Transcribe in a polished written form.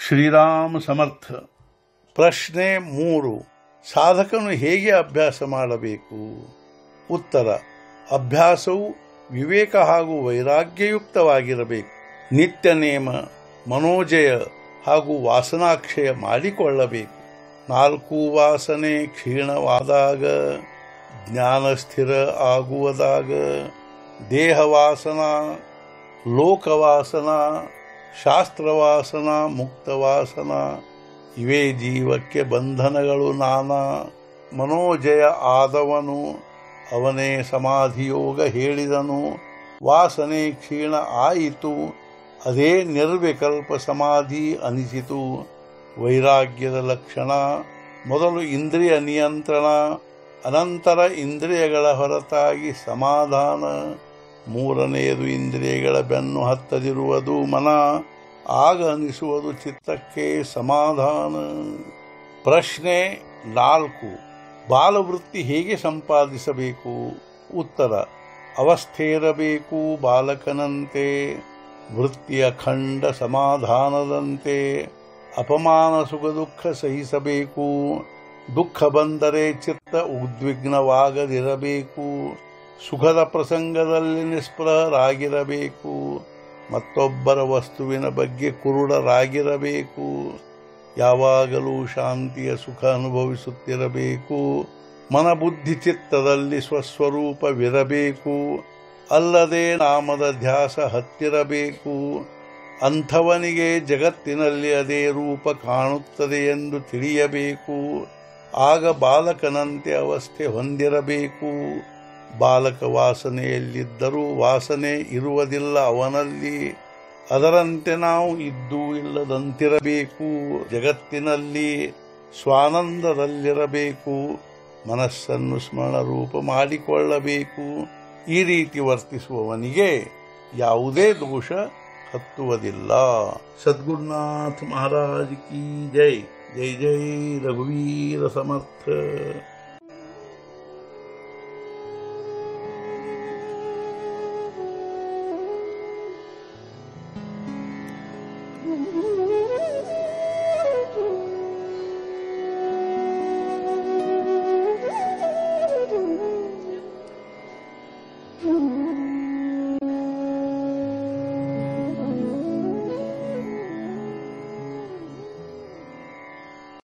ಶ್ರೀರಾಮ ಸಮರ್ಥ. ಪ್ರಶ್ನೆ 3. ಸಾಧಕನು ಹೇಗೆ ಅಭ್ಯಾಸ ಮಾಡಬೇಕು? ಉತ್ತರ: ಅಭ್ಯಾಸವು ವಿವೇಕ ಹಾಗೂ ವೈರಾಗ್ಯಯುಕ್ತವಾಗಿರಬೇಕು. ನಿತ್ಯ ನೇಮ, ಮನೋಜಯ ಹಾಗೂ ವಾಸನಾಕ್ಷಯ ಮಾಡಿಕೊಳ್ಳಬೇಕು. 4 ವಾಸನೆ ಕ್ಷೀಣವಾದಾಗ, ಜ್ಞಾನ ಸ್ಥಿರ ಆಗುವುದಾಗ, ದೇಹವಾಸನ, ಲೋಕವಾಸನ, ಶಾಸ್ತ್ರವಾಸನ, ಮುಕ್ತವಾಸನ ಇವೇ ಜೀವಕ್ಕೆ ಬಂಧನಗಳು ನಾನಾ. ಮನೋಜಯ ಆದವನು ಅವನೇ ಸಮಾಧಿಯೋಗ ಹೇಳಿದನು. ವಾಸನೆ ಕ್ಷೀಣ ಆಯಿತು, ಅದೇ ನಿರ್ವಿಕಲ್ಪ ಸಮಾಧಿ ಅನಿಸಿತು. ವೈರಾಗ್ಯದ ಲಕ್ಷಣ: ಮೊದಲು ಇಂದ್ರಿಯ ನಿಯಂತ್ರಣ, ಅನಂತರ ಇಂದ್ರಿಯಗಳ ಹೊರತಾಗಿ ಸಮಾಧಾನ. 3ನೇದು ಇಂದ್ರಿಯಗಳ ಬೆನ್ನು ಹತ್ತದಿರುವುದು ಮನ, ಆಗ ಅನಿಸುವುದು ಚಿತ್ತಕ್ಕೆ ಸಮಾಧಾನ. ಪ್ರಶ್ನೆ 4. ಬಾಲವೃತ್ತಿ ಹೇಗೆ ಸಂಪಾದಿಸಬೇಕು? ಉತ್ತರ: ಅವಸ್ಥೆ ಇರಬೇಕು ಬಾಲಕನಂತೆ, ವೃತ್ತಿ ಅಖಂಡ ಸಮಾಧಾನದಂತೆ. ಅಪಮಾನ ಸುಖ ದುಃಖ ಸಹಿಸಬೇಕು. ದುಃಖ ಬಂದರೆ ಚಿತ್ತ ಉದ್ವಿಗ್ನವಾಗದಿರಬೇಕು. ಸುಖದ ಪ್ರಸಂಗದಲ್ಲಿ ನಿಸ್ಪೃಹರಾಗಿರಬೇಕು. ಮತ್ತೊಬ್ಬರ ವಸ್ತುವಿನ ಬಗ್ಗೆ ಕುರುಡರಾಗಿರಬೇಕು. ಯಾವಾಗಲೂ ಶಾಂತಿಯ ಸುಖ ಅನುಭವಿಸುತ್ತಿರಬೇಕು. ಮನಬುದ್ಧಿ ಚಿತ್ತದಲ್ಲಿ ಸ್ವಸ್ವರೂಪವಿರಬೇಕು. ಅಲ್ಲದೆ ನಾಮದ ಧ್ಯಾಸ ಹತ್ತಿರಬೇಕು. ಅಂಥವನಿಗೆ ಜಗತ್ತಿನಲ್ಲಿ ಅದೇ ರೂಪ ಕಾಣುತ್ತದೆ ಎಂದು ತಿಳಿಯಬೇಕು. ಆಗ ಬಾಲಕನಂತೆ ಅವಸ್ಥೆ ಹೊಂದಿರಬೇಕು. ಬಾಲಕ ವಾಸನೆಯಲ್ಲಿದ್ದರೂ ವಾಸನೆ ಇರುವುದಿಲ್ಲ ಅವನಲ್ಲಿ. ಅದರಂತೆ ನಾವು ಇದ್ದೂ ಇಲ್ಲದಂತಿರಬೇಕು. ಜಗತ್ತಿನಲ್ಲಿ ಸ್ವಾನಂದದಲ್ಲಿರಬೇಕು. ಮನಸ್ಸನ್ನು ಸ್ಮರಣರೂಪ ಮಾಡಿಕೊಳ್ಳಬೇಕು. ಈ ರೀತಿ ವರ್ತಿಸುವವನಿಗೆ ಯಾವುದೇ ದೋಷ ಹತ್ತುವುದಿಲ್ಲ. ಸದ್ಗುರುನಾಥ ಮಹಾರಾಜ್ ಕಿ ಜೈ. ಜೈ ಜೈ ರಘುವೀರ ಸಮರ್ಥ. Mm-hmm.